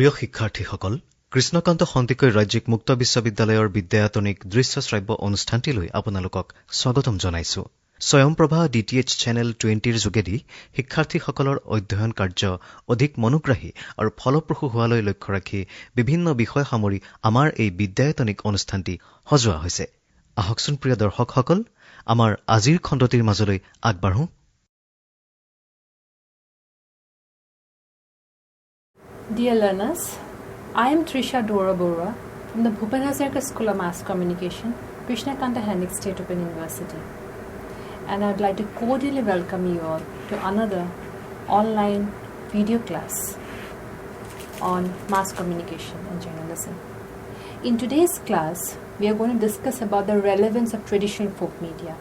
প্ৰিয় শিক্ষাৰ্থীসকল, কৃষ্ণকান্ত সন্দিকৈ ৰাজ্যিক মুক্ত বিশ্ববিদ্যালয়ৰ বিদ্যায়তনিক দৃশ্য শ্ৰাব্য অনুষ্ঠানটিলৈ আপোনালোকক স্বাগতম জনাইছো। স্বয়ং প্ৰভা DTH চেনেল 20ৰ যোগেদি শিক্ষাৰ্থীসকলৰ অধ্যয়ন কাৰ্য অধিক মনোগ্ৰাহী আৰু ফলপ্ৰসূ হোৱালৈ লক্ষ্য ৰাখি বিভিন্ন বিষয় সামৰি আমাৰ এই বিদ্যায়তনিক অনুষ্ঠানটি সজোৱা হৈছে। আহকচোন প্ৰিয় দৰ্শকসকল, আমাৰ আজিৰ খণ্ডটিৰ মাজলৈ আগবাঢ়ো। Dear learners, I am Trisha Dowerah from the Bhupen Hazarika School of Mass Communication, Krishnakanta Henrik State Open University. And I would like to cordially welcome you all to another online video class on mass communication and journalism. In today's class, we are going to discuss about the relevance of traditional folk media.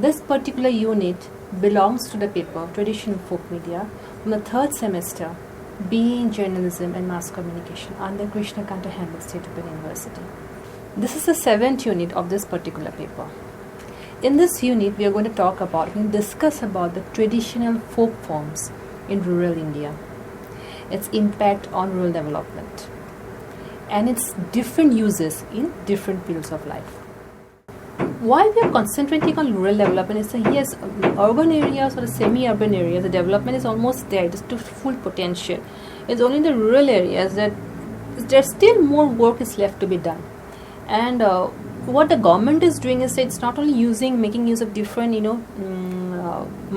This particular unit belongs to the paper Traditional Folk Media from the third semester, BE in Journalism and Mass Communication under Krishnakanta Henrik State Open University. This is the 7th unit of this particular paper. In this unit, we are going to talk about and discuss about the traditional folk forms in rural India, its impact on rural development, and its different uses in different fields of life. Why we are concentrating on rural development is that yes, urban areas or semi-urban areas, the development is almost there, it is to full potential. It's only in the rural areas that there's still more work is left to be done. And what the government is doing is that it's not only making use of different,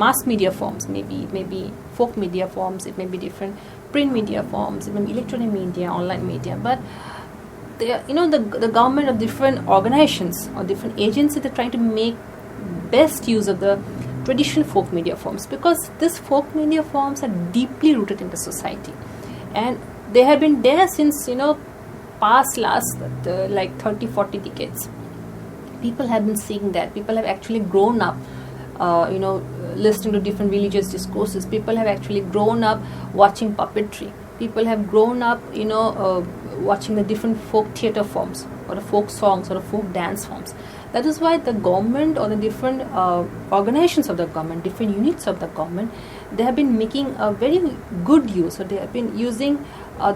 mass media forms, maybe folk media forms, it may be different print media forms, it may be electronic media, online media, but the government of different organizations or different agencies are trying to make best use of the traditional folk media forms, because these folk media forms are deeply rooted in the society, and they have been there since past last 30-40 decades. People have been seeing that. People have actually grown up listening to different religious discourses. People have actually grown up watching puppetry. People have grown up watching the different folk theatre forms or the folk songs or the folk dance forms. That is why the government or the different organizations of the government, different units of the government, they have been making a very good use, or they have been using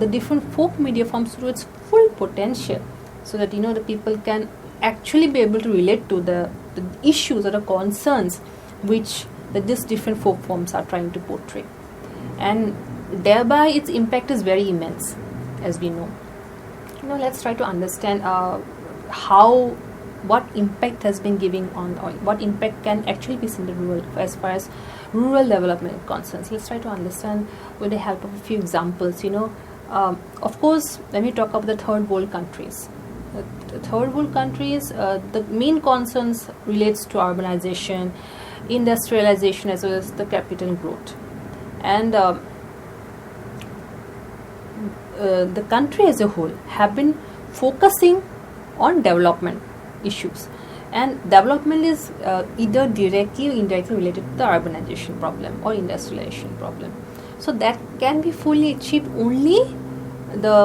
the different folk media forms to its full potential, so that the people can actually be able to relate to the issues or the concerns which these different folk forms are trying to portray, and thereby its impact is very immense, as we know. Let's try to understand what impact has been giving on, or what impact can actually be seen in rural, as far as rural development is concerned. Let's try to understand with the help of a few examples. Of course, when we talk about the third world countries, the main concerns relates to urbanization, industrialization, as well as the capital growth, and the country as a whole have been focusing on development issues, and development is either directly or indirectly related to the urbanization problem or industrialization problem. So that can be fully achieved only the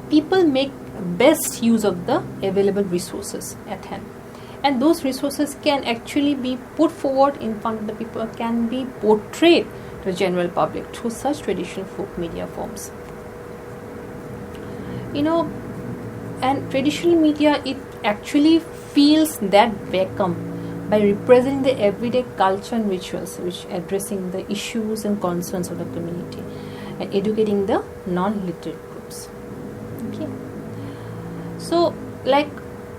people make best use of the available resources at hand, and those resources can actually be put forward in front of the people, can be portrayed to the general public through such traditional folk media forms. And traditional media, it actually feels that vacuum by representing the everyday culture and rituals, which addressing the issues and concerns of the community and educating the non-literate groups. Okay. So,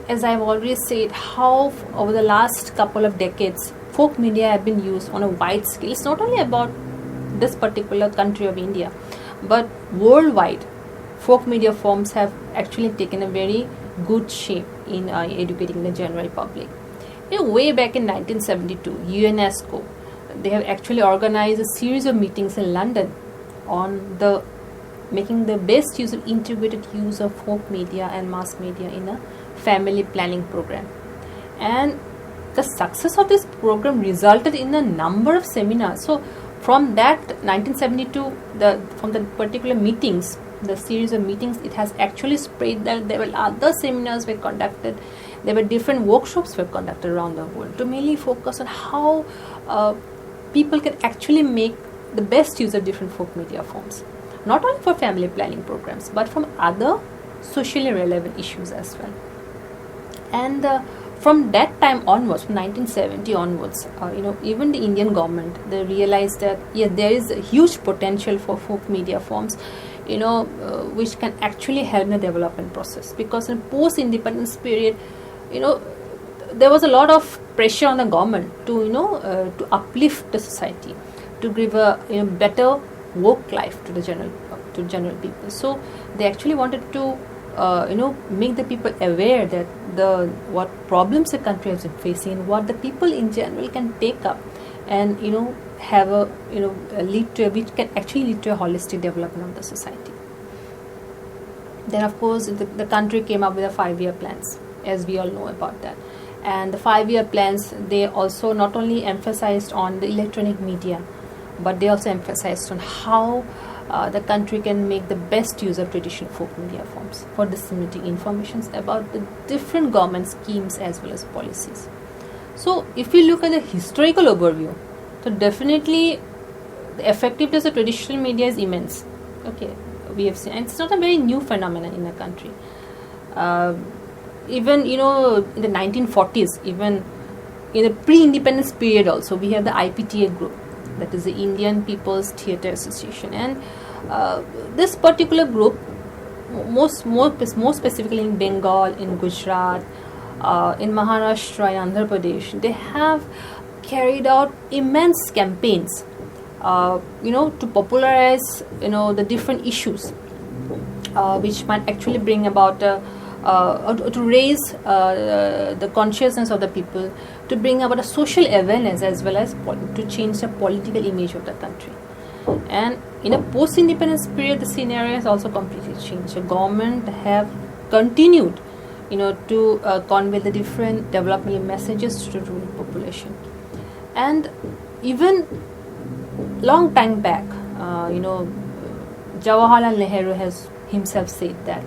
as I've already said, how over the last couple of decades, folk media have been used on a wide scale. It's not only about this particular country of India, but worldwide. Folk media forms have actually taken a very good shape in educating the general public. Way back in 1972, UNESCO, they have actually organized a series of meetings in London on making the best use of integrated use of folk media and mass media in a family planning program. And the success of this program resulted in a number of seminars. So from that 1972, from the particular meetings, the series of meetings, it has actually spread that there were other seminars were conducted, there were different workshops were conducted around the world to mainly focus on how people can actually make the best use of different folk media forms. not only for family planning programs, but from other socially relevant issues as well. And from that time onwards, from 1970 onwards, even the Indian government, they realized that there is a huge potential for folk media forms, which can actually help in the development process. Because in post-independence period, there was a lot of pressure on the government to to uplift the society, to give a better work life to the general people. So they actually wanted to make the people aware that what problems the country has been facing, what the people in general can take up, and have which can actually lead to a holistic development of the society. Then of course the country came up with a 5-year plans, as we all know about that. And the 5-year plans, they also not only emphasized on the electronic media, but they also emphasized on how the country can make the best use of traditional folk media forms for disseminating information about the different government schemes as well as policies. So if we look at the historical overview, so definitely the effectiveness of traditional media is immense. Okay, we have seen, and it's not a very new phenomenon in the country. Even in the 1940s, even in the pre-independence period also, we have the IPTA group, that is the Indian People's Theatre Association, and this particular group, more specifically in Bengal, in Gujarat, in Maharashtra, in Andhra Pradesh, they have carried out immense campaigns, to popularize, the different issues, which might actually bring about to raise the consciousness of the people, to bring about a social awareness as well as to change the political image of the country. And in a post-independence period, the scenario has also completely changed. The government have continued, to convey the different development messages to the rural population. And even long time back, Jawaharlal Nehru has himself said that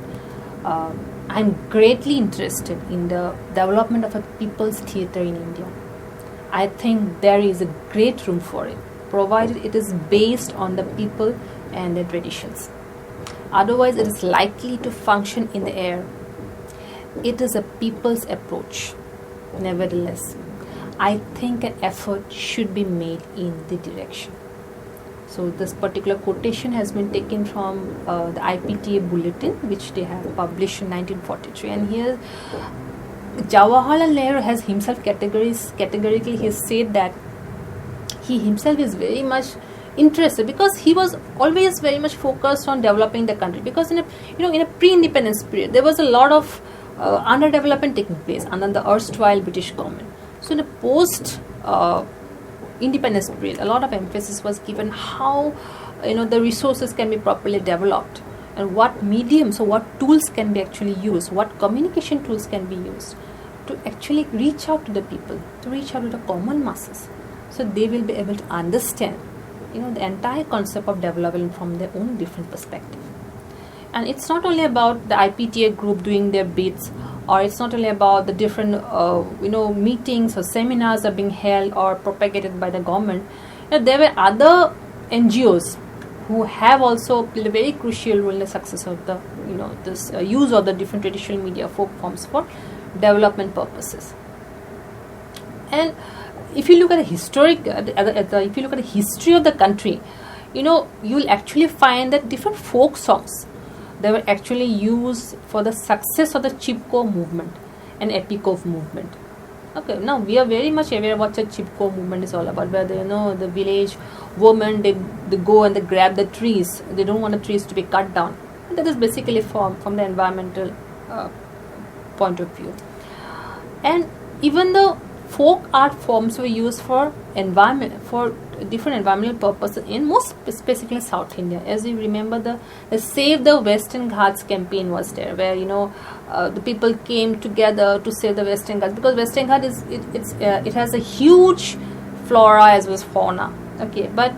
I'm greatly interested in the development of a people's theatre in India. I think there is a great room for it, provided it is based on the people and their traditions. Otherwise, it is likely to function in the air. It is a people's approach. Nevertheless, I think an effort should be made in the direction. So this particular quotation has been taken from the IPTA bulletin, which they have published in 1943. And here, Jawaharlal Nehru has himself categorically he said that he himself is very much interested, because he was always very much focused on developing the country. Because in a pre-independence period, there was a lot of underdevelopment taking place under the erstwhile British government. So in the post independence period, a lot of emphasis was given how the resources can be properly developed, and what mediums or what tools can be actually used, what communication tools can be used to actually reach out to the people, to reach out to the common masses, so they will be able to understand the entire concept of development from their own different perspective. And it's not only about the IPTA group doing their bits, or it's not only about the different meetings or seminars are being held or propagated by the government. There were other NGOs who have also played a very crucial role in the success of the this use of the different traditional media folk forms for development purposes. And if you look at the if you look at the history of the country, you'll actually find that different folk songs, they were actually used for the success of the Chipko movement and Epikov movement. Okay, now we are very much aware what the Chipko movement is all about, where the village women, they go and they grab the trees. They don't want the trees to be cut down. And that is basically from the environmental point of view. And even the folk art forms were used for different environmental purposes in most specifically South India. As you remember, the Save the Western Ghats campaign was there, where the people came together to save the Western Ghats, because Western Ghats it has a huge flora as well as fauna. Okay, but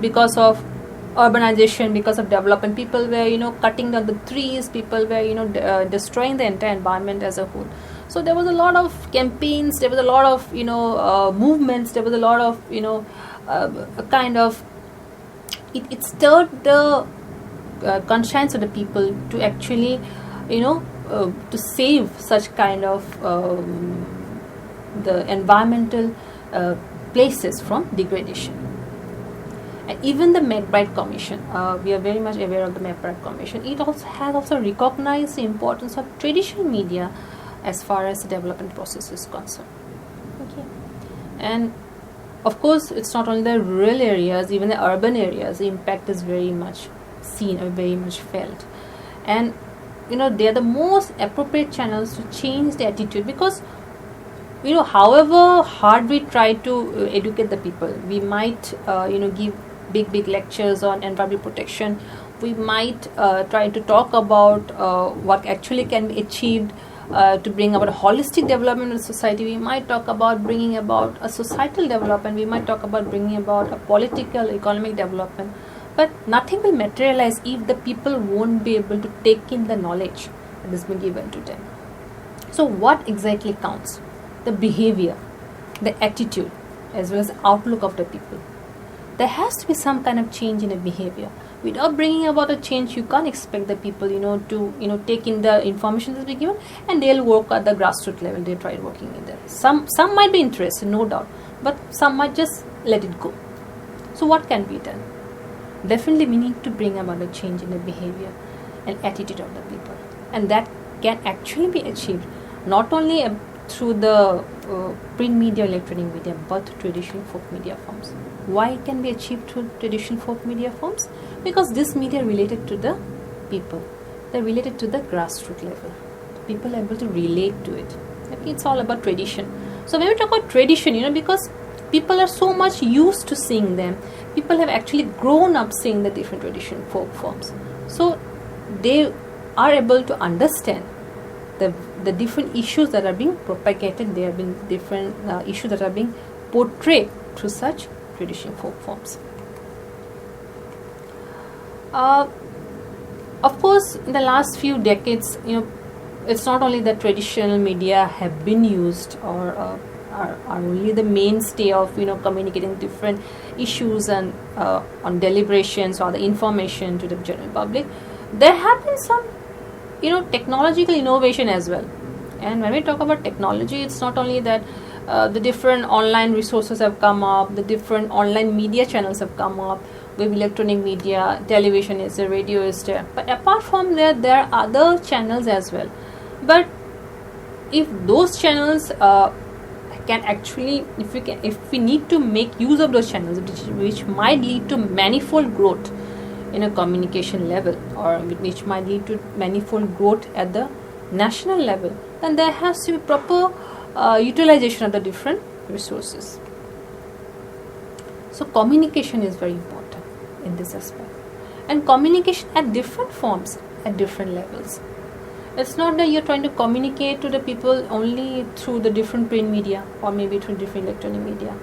because of urbanization, because of development, people were cutting down the trees, people were destroying the entire environment as a whole. So there was a lot of campaigns, there was a lot of movements, there was a lot of a kind of it stirred the conscience of the people to actually, to save such kind of the environmental places from degradation. And even the McBride Commission, we are very much aware of the McBride Commission. It also has recognized the importance of traditional media as far as the development process is concerned. Okay, and of course, it's not only the rural areas, even the urban areas, the impact is very much seen or very much felt. And they are the most appropriate channels to change the attitude, because however hard we try to educate the people, we might give big lectures on environmental protection, we might try to talk about what actually can be achieved to bring about a holistic development in society. We might talk about bringing about a societal development, we might talk about bringing about a political, economic development, but nothing will materialize if the people won't be able to take in the knowledge that has been given to them. So what exactly counts? The behavior, the attitude, as well as the outlook of the people. There has to be some kind of change in the behavior. Without bringing about a change, you can't expect the people, to take in the information that's been given, and they'll work at the grassroots level. They try working in there. Some might be interested, no doubt, but some might just let it go. So what can be done? Definitely, we need to bring about a change in the behavior and attitude of the people, and that can actually be achieved not only through the print media, electronic media, but traditional folk media forms. Why it can be achieved through traditional folk media forms? Because this media are related to the people. They're related to the grassroots level. People are able to relate to it. Okay, it's all about tradition. So when we talk about tradition, because people are so much used to seeing them, people have actually grown up seeing the different traditional folk forms. So they are able to understand the different issues that are being propagated. There have been different issues that are being portrayed through such traditional folk forms. Of course, in the last few decades, it's not only that traditional media have been used or are only the mainstay of communicating different issues and on deliberations or the information to the general public. There have been some technological innovation as well. And when we talk about technology, it's not only that the different online resources have come up, the different online media channels have come up with electronic media, television is there, radio is there. But apart from that, there are other channels as well. But if those channels can actually, if we need to make use of those channels, which might lead to manifold growth in a communication level, or which might lead to manifold growth at the national level, then there has to be proper utilization of the different resources. So communication is very important in this aspect, and communication at different forms, at different levels. It's not that you're trying to communicate to the people only through the different print media, or maybe through different electronic media,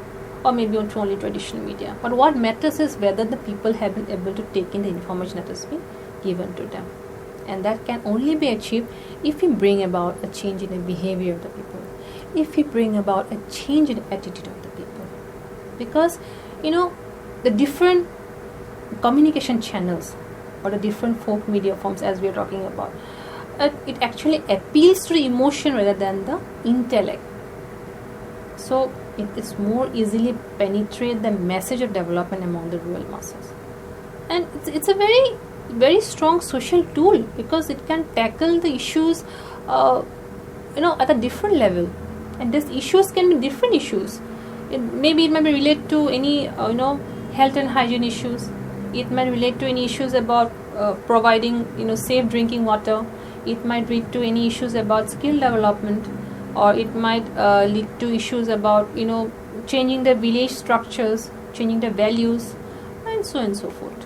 or maybe through only traditional media. But what matters is whether the people have been able to take in the information that has been given to them. And that can only be achieved if we bring about a change in the behavior of the people, if we bring about a change in the attitude of the people. Because, the different communication channels or the different folk media forms, as we are talking about, it actually appeals to the emotion rather than the intellect. So it's more easily penetrate the message of development among the rural masses. And it's a very, very strong social tool, because it can tackle the issues at a different level. And these issues can be different issues. Maybe it might be related to any health and hygiene issues. It might relate to any issues about providing safe drinking water. It might lead to any issues about skill development, or it might lead to issues about changing the village structures, changing the values, and so on and so forth.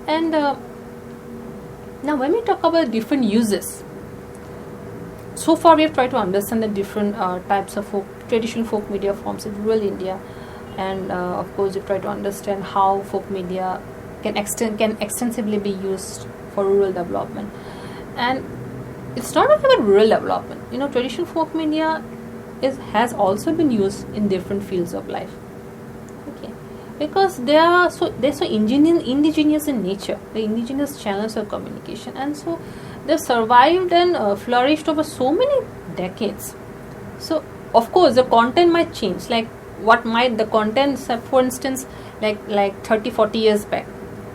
And now when we talk about different uses, so far we have tried to understand the different types of traditional folk media forms in rural India, and of course we've tried to understand how folk media can extensively be used for rural development. And it's not only about rural development. Traditional folk media has also been used in different fields of life. Okay, because they're so indigenous in nature, the indigenous channels of communication, and so they've survived and flourished over so many decades. So of course the content might change, like what might the contents, for instance, like 30-40 years back,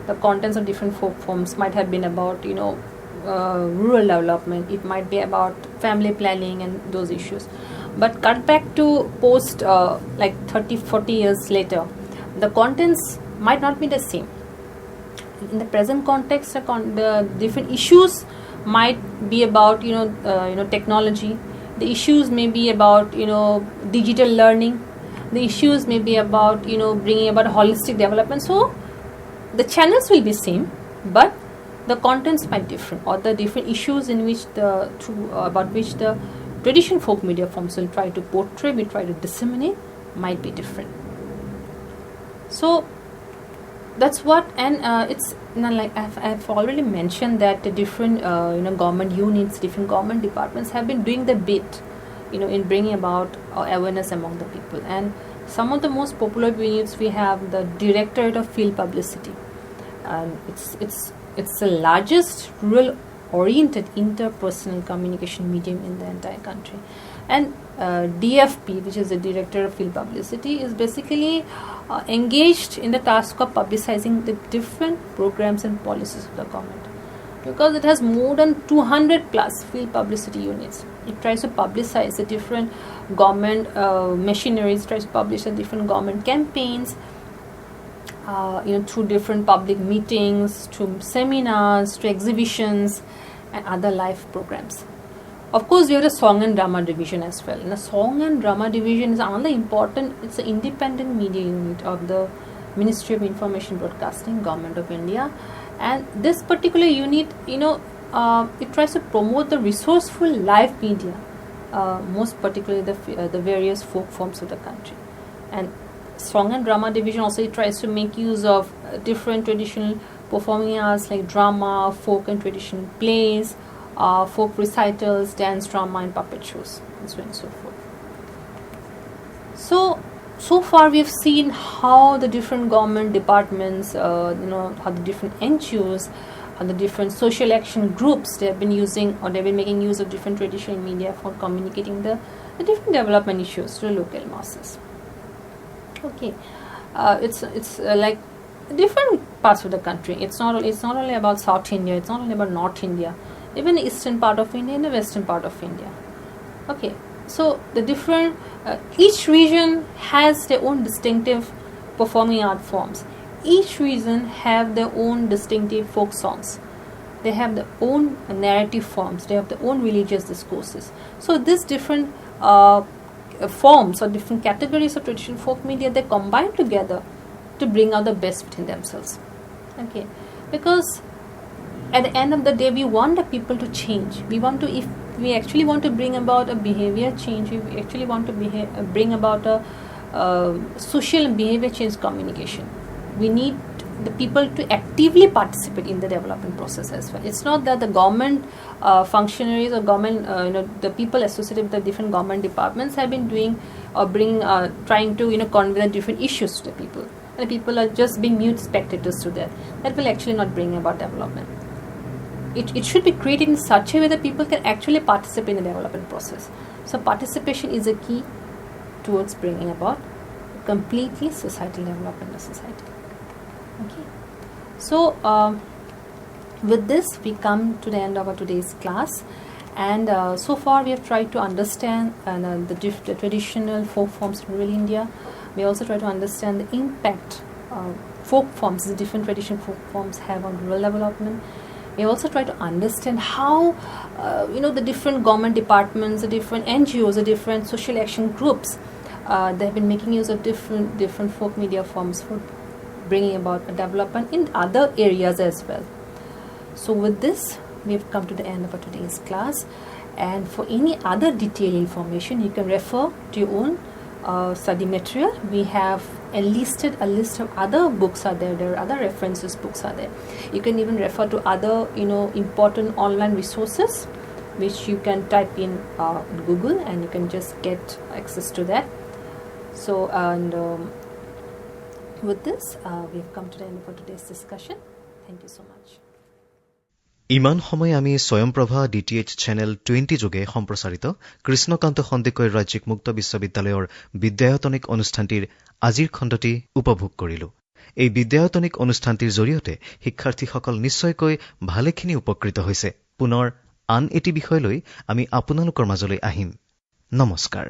the contents of different folk forms might have been about rural development, it might be about family planning and those issues. But cut back to post like 30-40 years later, the contents might not be the same. In the present context, the different issues might be about technology. The issues may be about digital learning. The issues may be about bringing about holistic development. So the channels will be same, but the contents might differ, or the different issues in which about which the traditional folk media forms will try to portray, will try to disseminate, might be different. So that's what, and it's like I've already mentioned that the different government units, different government departments have been doing the bit in bringing about awareness among the people. And some of the most popular units, we have the Directorate of Field Publicity, and it's the largest rural oriented interpersonal communication medium in the entire country. And DFP, which is the Director of Field Publicity, is basically engaged in the task of publicizing the different programs and policies of the government, because it has more than 200 plus field publicity units. It tries to publicize the different government machineries, tries to publish the different government campaigns, through different public meetings, through seminars, to exhibitions and other live programs. Of course, we have the Song and Drama Division as well. And the Song and Drama Division is another important, it's an independent media unit of the Ministry of Information Broadcasting, Government of India. And this particular unit, it tries to promote the resourceful live media, most particularly the various folk forms of the country. And Song and Drama Division also, it tries to make use of different traditional performing arts like drama, folk and traditional plays, folk recitals, dance, drama and puppet shows, and so on and so forth. So far we have seen how the different government departments, how the different NGOs, how the different social action groups, they have been using, or they have been making use of different traditional media for communicating the different development issues to the local masses. Okay, it's like different parts of the country. It's not only about South India. It's not only about North India. Even the eastern part of India and the western part of India. Okay, so the different each region has their own distinctive performing art forms. Each region have their own distinctive folk songs. They have their own narrative forms. They have their own religious discourses. So these different forms or different categories of traditional folk media, they combine together to bring out the best within themselves. Okay, because at the end of the day, we want the people to change. If we actually want to bring about a behavior change, if we actually want to bring about a social and behavior change communication, we need the people to actively participate in the development process as well. It's not that the government functionaries or government, the people associated with the different government departments have been doing or trying to convey the different issues to the people, and the people are just being mute spectators to that. That will actually not bring about development. It should be created in such a way that people can actually participate in the development process. So participation is a key towards bringing about completely societal development of society. Okay. So with this, we come to the end of our today's class, and so far we have tried to understand the traditional folk forms in rural India. We also try to understand the impact folk forms, the different traditional folk forms have on rural development. We also try to understand how the different government departments, the different NGOs, the different social action groups, they have been making use of different folk media forms for bringing about a development in other areas as well. So with this, we have come to the end of our today's class, and for any other detailed information, you can refer to your own study material. We have enlisted a list of other books are there. There are other references books are there. You can even refer to other important online resources which you can type in Google, and you can just get access to that. So, and With this, we've come to the end of today's discussion. Thank you so much. ইমান সময় আমি স্বয়ংপ্ৰভা DTH channel 20 যোগে সম্প্ৰচাৰিত কৃষ্ণকান্ত সন্দিকৈ ৰাজ্যিক মুক্ত বিশ্ববিদ্যালয়ৰ বিদ্যায়তনিক অনুষ্ঠানটিৰ আজিৰ খণ্ডটি উপভোগ কৰিলো। এই বিদ্যায়তনিক অনুষ্ঠানটিৰ জৰিয়তে শিক্ষাৰ্থীসকল নিশ্চয়কৈ ভালেখিনি উপকৃত হৈছে। পুনৰ আন এটি বিষয় লৈ আমি আপোনালোকৰ মাজলৈ আহিম। নমস্কাৰ।